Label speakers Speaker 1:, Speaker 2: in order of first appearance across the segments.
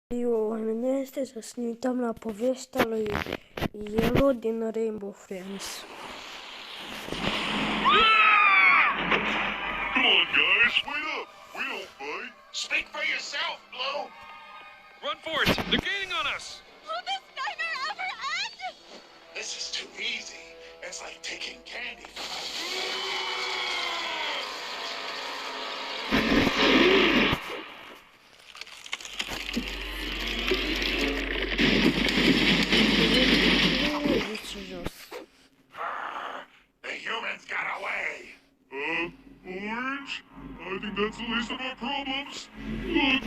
Speaker 1: Este să ne uităm la povestea lui Yellow din Rainbow Friends.
Speaker 2: Come on, guys, wait up. We don't fight.
Speaker 3: Speak for yourself, Blue.
Speaker 4: Run for it! They're gaining on us!
Speaker 5: Will this nightmare ever end?
Speaker 3: This is too easy. It's like taking candy from a... The humans got away.
Speaker 2: Orange? I think that's the least of our problems. Look.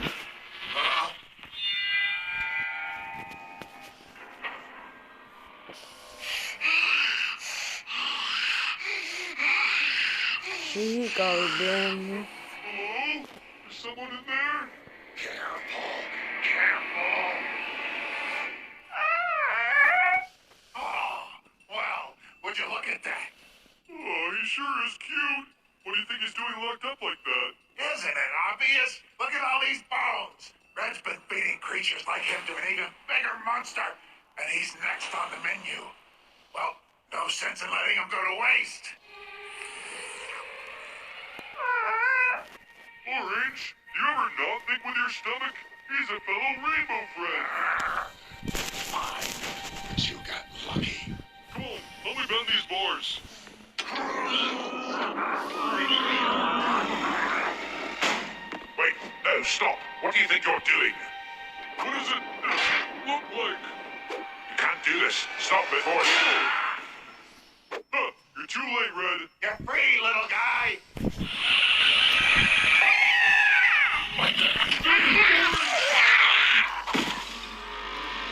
Speaker 1: Și galben.
Speaker 2: Hello? Is someone in there?
Speaker 3: Careful, careful. Oh, well, would you look at that?
Speaker 2: Oh, he sure is cute. What do you think he's doing locked up like that?
Speaker 3: Isn't it obvious? Look at all these bones. Red's been feeding creatures like him to an even bigger monster, and he's next on the menu. Well, no sense in letting him go to waste.
Speaker 2: Orange, do you ever not think with your stomach? He's a fellow rainbow friend.
Speaker 3: Fine, but you got lucky.
Speaker 2: Come on, help me bend these bars.
Speaker 3: Wait, no, stop. What do you think you're doing?
Speaker 2: What does it look like?
Speaker 3: You can't do this. Stop before it's...
Speaker 2: Huh, you're too late, Red.
Speaker 3: You're free, little guy.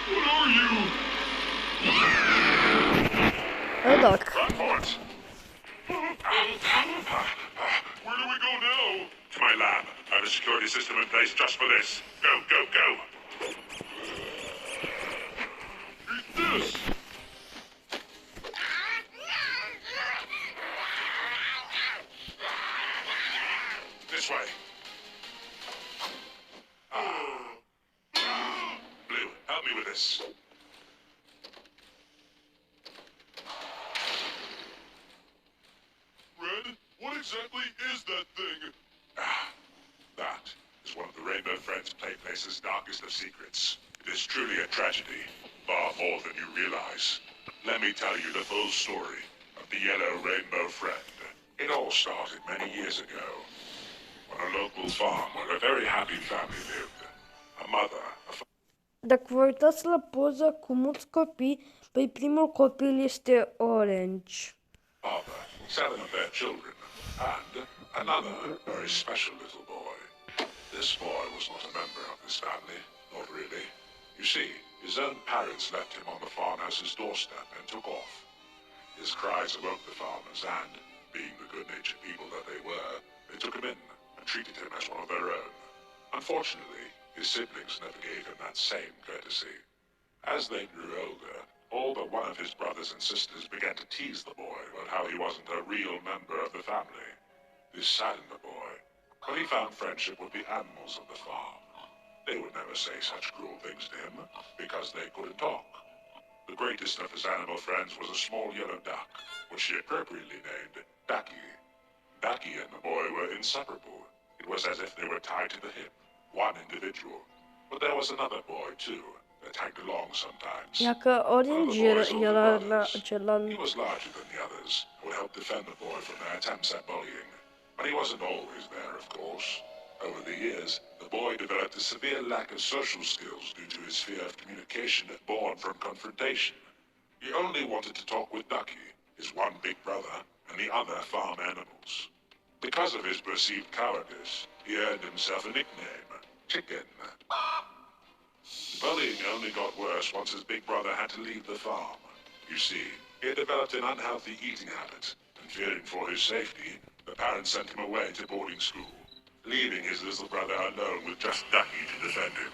Speaker 2: What are you?
Speaker 1: Ödök.
Speaker 3: Run for it.
Speaker 2: Where do we go now?
Speaker 3: To my lab. I have a security system in place just for this. Go, go, go.
Speaker 2: Eat this.
Speaker 3: This way. Blue, help me with this.
Speaker 2: Red, what exactly is that thing?
Speaker 3: That is one of the Rainbow Friends Playplace's darkest of secrets. It is truly a tragedy, far more than you realize. Let me tell you the full story of the Yellow Rainbow Friend. It all started many years ago, on a local farm where a very happy family lived. A mother, a
Speaker 1: Dacă vă uitați la poza cu mulți copii, păi primul copil este Orange.
Speaker 3: father, 7 of their children, and another very special little boy. This boy was not a member of this family, not really. You see, his own parents left him on the farmhouse's doorstep and took off. His cries awoke the farmers and, being the good-natured people that they were, they took him in and treated him as one of their own. Unfortunately, his siblings never gave him that same courtesy. As they grew older, all but one of his brothers and sisters began to tease the boy about how he wasn't a real member of the family. This saddened the boy, but he found friendship with the animals of the farm. They would never say such cruel things to him, because they couldn't talk. The greatest of his animal friends was a small yellow duck, which he appropriately named Ducky. Ducky and the boy were inseparable. It was as if they were tied to the hip, one individual. But there was another boy, too, that tagged along sometimes.
Speaker 1: Dacă Orange era la celălalt.
Speaker 3: He was larger than the others, and would help defend the boy from their attempts at bullying. But he wasn't always there, of course. Over the years, the boy developed a severe lack of social skills due to his fear of communication born from confrontation. He only wanted to talk with Ducky, his one big brother, and the other farm animals. Because of his perceived cowardice, he earned himself a nickname, Chicken. Bullying only got worse once his big brother had to leave the farm. You see, he had developed an unhealthy eating habit, and fearing for his safety, the parents sent him away to boarding school, leaving his little brother alone with just Ducky to defend him.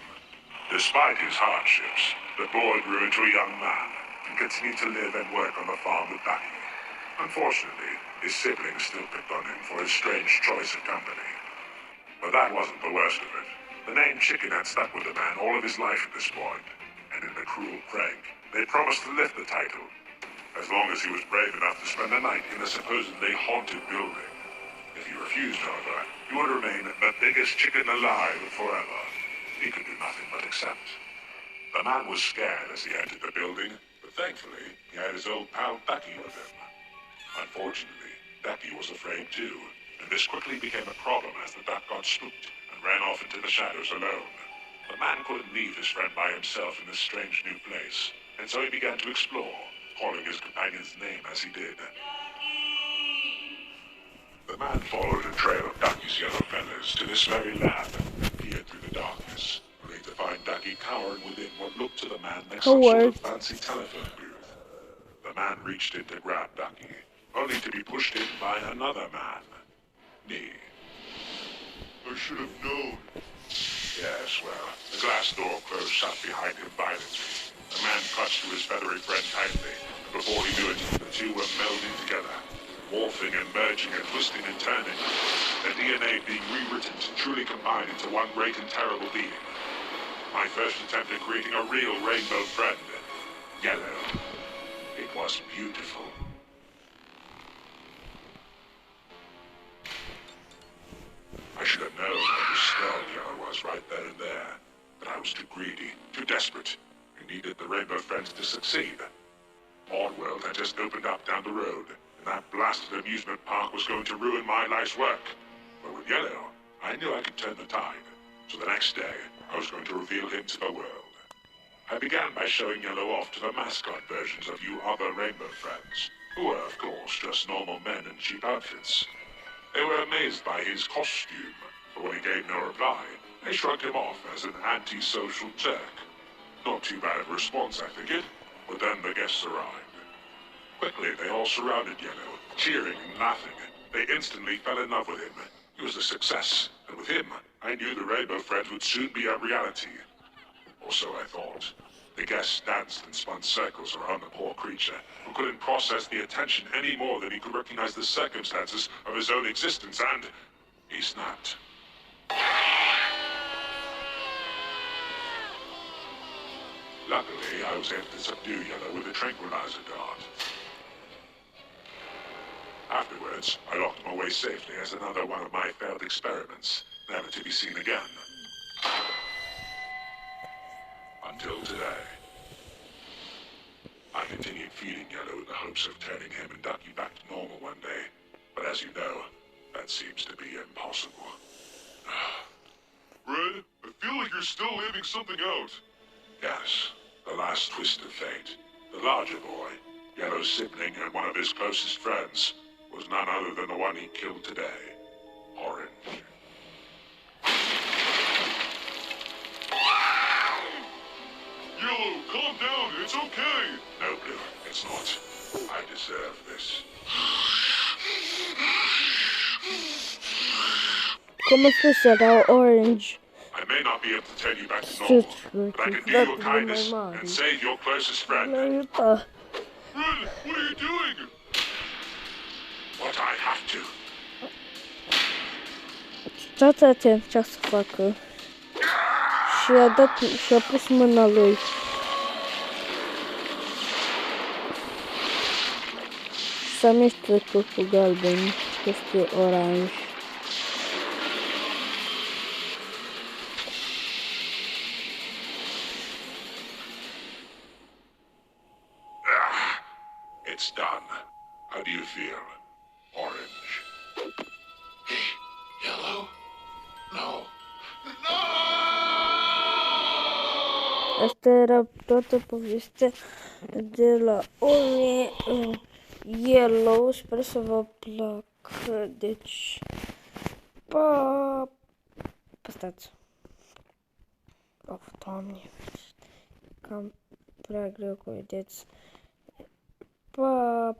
Speaker 3: Despite his hardships, the boy grew into a young man and continued to live and work on the farm with Ducky. Unfortunately, his siblings still picked on him for his strange choice of company. But that wasn't the worst of it. The name Chicken had stuck with the man all of his life at this point, and in a cruel prank, they promised to lift the title, as long as he was brave enough to spend the night in the supposedly haunted building. If he refused, however, he would remain the biggest chicken alive forever. He could do nothing but accept. The man was scared as he entered the building, but thankfully, he had his old pal Ducky with him. Unfortunately, Ducky was afraid too, and this quickly became a problem as the duck got spooked and ran off into the shadows alone. The man couldn't leave his friend by himself in this strange new place, and so he began to explore, calling his companion's name as he did. The man followed a trail of Ducky's yellow feathers to this very lab and peered through the darkness, only to find Ducky cowering within what looked to the man like some sort of fancy telephone booth. The man reached in to grab Ducky, only to be pushed in by another man. Nee.
Speaker 2: I should have known.
Speaker 3: Yes, well, the glass door closed shut behind him violently. The man clutched to his feathery friend tightly, and before he knew it, the two were melding together, morphing and merging and twisting and turning, their DNA being rewritten to truly combine into one great and terrible being. My first attempt at creating a real rainbow friend. Yellow. It was beautiful. I should have known how disturbed Yellow was right then and there, but I was too greedy, too desperate, and needed the rainbow friends to succeed. Oddworld had just opened up down the road, and that blasted amusement park was going to ruin my life's work. But with Yellow, I knew I could turn the tide, so the next day, I was going to reveal him to the world. I began by showing Yellow off to the mascot versions of you other rainbow friends, who were, of course, just normal men in cheap outfits. They were amazed by his costume, but when he gave no reply, they shrugged him off as an antisocial jerk. Not too bad of a response, I figured, but then the guests arrived. Quickly, they all surrounded Yellow, cheering and laughing. They instantly fell in love with him. He was a success, and with him, I knew the Rainbow Friends would soon be a reality. Or so I thought. The guests danced and spun circles around the poor creature, who couldn't process the attention any more than he could recognize the circumstances of his own existence, and he snapped. Luckily, I was able to subdue Yellow with a tranquilizer dart. Afterwards, I locked him away safely as another one of my failed experiments, never to be seen again. Until today. I continued feeding Yellow in the hopes of turning him and Ducky back to normal one day, but as you know, that seems to be impossible.
Speaker 2: Red, I feel like you're still leaving something out.
Speaker 3: Yes, the last twist of fate. The larger boy, Yellow's sibling and one of his closest friends, was none other than the one he killed today, Orange.
Speaker 2: Yellow, calm down, it's okay.
Speaker 3: No, Blue, it's not. I deserve this.
Speaker 1: Como se será Orange?
Speaker 3: I may not be able to turn you back to normal, but I can do you a
Speaker 1: That's
Speaker 3: kindness
Speaker 1: my mind.
Speaker 3: and save your closest friend.
Speaker 1: Eita.
Speaker 2: Red, what are you doing?
Speaker 3: What I have to.
Speaker 1: Stați atent ce să facă. Și-a pus mâna lui. S-a amestecat cu galben peste oranj.
Speaker 3: It's done. How do you feel, Orange? Hey, Yellow? No. No!
Speaker 1: Asta era toată povestea de la Yellow. Sper să vă placă. Deci, pa! Stați. Of, Doamne. Cam prea greu că vedeți. Pa!